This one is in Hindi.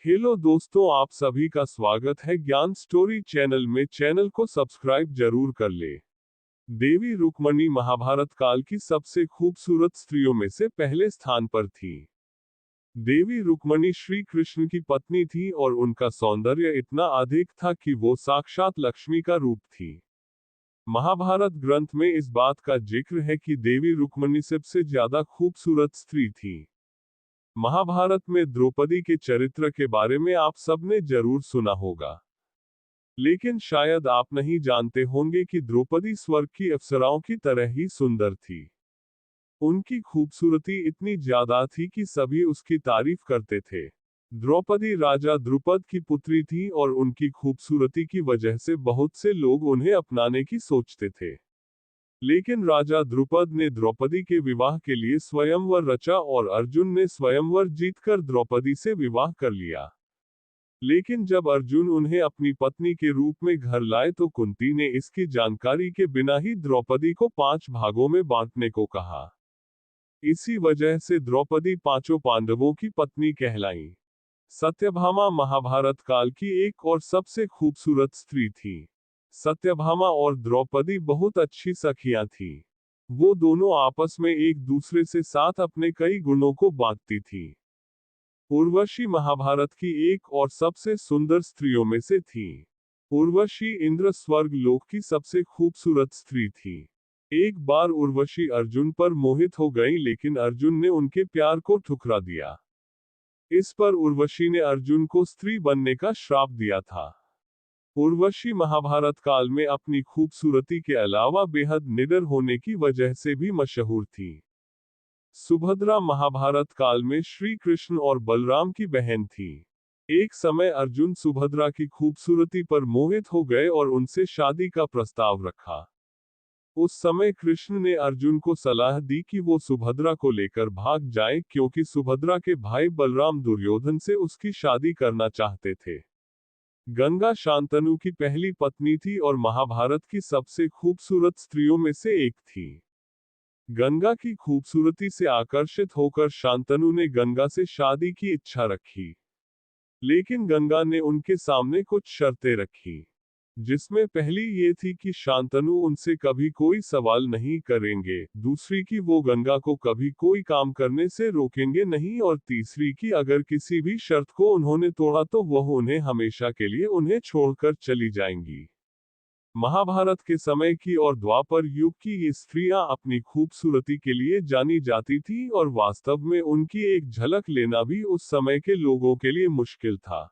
हेलो दोस्तों, आप सभी का स्वागत है ज्ञान स्टोरी चैनल में। चैनल को सब्सक्राइब जरूर कर ले। देवी रुक्मणी महाभारत काल की सबसे खूबसूरत स्त्रियों में से पहले स्थान पर थी। देवी रुक्मणी श्री कृष्ण की पत्नी थी और उनका सौंदर्य इतना अधिक था कि वो साक्षात लक्ष्मी का रूप थी। महाभारत ग्रंथ में इस बात का जिक्र है कि देवी रुक्मणी सबसे ज्यादा खूबसूरत स्त्री थी। महाभारत में द्रौपदी के चरित्र के बारे में आप सबने जरूर सुना होगा, लेकिन शायद आप नहीं जानते होंगे कि द्रौपदी स्वर्ग की अप्सराओं की तरह ही सुंदर थी। उनकी खूबसूरती इतनी ज्यादा थी कि सभी उसकी तारीफ करते थे। द्रौपदी राजा द्रुपद की पुत्री थी और उनकी खूबसूरती की वजह से बहुत से लोग उन्हें अपनाने की सोचते थे। लेकिन राजा द्रुपद ने द्रौपदी के विवाह के लिए स्वयंवर रचा और अर्जुन ने स्वयंवर जीतकर द्रौपदी से विवाह कर लिया। लेकिन जब अर्जुन उन्हें अपनी पत्नी के रूप में घर लाए तो कुंती ने इसकी जानकारी के बिना ही द्रौपदी को 5 भागों में बांटने को कहा। इसी वजह से द्रौपदी 5 पांडवों की पत्नी कहलाई। सत्यभामा महाभारत काल की एक और सबसे खूबसूरत स्त्री थी। सत्यभामा और द्रौपदी बहुत अच्छी सखियां थी। वो दोनों आपस में एक दूसरे से साथ अपने कई गुणों को बांटती थी। उर्वशी महाभारत की एक और सबसे सुंदर स्त्रियों में से थी। उर्वशी इंद्र स्वर्ग लोक की सबसे खूबसूरत स्त्री थी। एक बार उर्वशी अर्जुन पर मोहित हो गई, लेकिन अर्जुन ने उनके प्यार को ठुकरा दिया। इस पर उर्वशी ने अर्जुन को स्त्री बनने का श्राप दिया था। उर्वशी महाभारत काल में अपनी खूबसूरती के अलावा बेहद निडर होने की वजह से भी मशहूर थी। सुभद्रा महाभारत काल में श्री कृष्ण और बलराम की बहन थी। एक समय अर्जुन सुभद्रा की खूबसूरती पर मोहित हो गए और उनसे शादी का प्रस्ताव रखा। उस समय कृष्ण ने अर्जुन को सलाह दी कि वो सुभद्रा को लेकर भाग जाए, क्योंकि सुभद्रा के भाई बलराम दुर्योधन से उसकी शादी करना चाहते थे। गंगा शांतनु की पहली पत्नी थी और महाभारत की सबसे खूबसूरत स्त्रियों में से एक थी। गंगा की खूबसूरती से आकर्षित होकर शांतनु ने गंगा से शादी की इच्छा रखी। लेकिन गंगा ने उनके सामने कुछ शर्तें रखी, जिसमें पहली ये थी कि शांतनु उनसे कभी कोई सवाल नहीं करेंगे, दूसरी कि वो गंगा को कभी कोई काम करने से रोकेंगे नहीं, और तीसरी कि अगर किसी भी शर्त को उन्होंने तोड़ा तो वह उन्हें हमेशा के लिए उन्हें छोड़कर चली जाएंगी। महाभारत के समय की और द्वापर युग की ये स्त्रियां अपनी खूबसूरती के लिए जानी जाती थी और वास्तव में उनकी एक झलक लेना भी उस समय के लोगों के लिए मुश्किल था।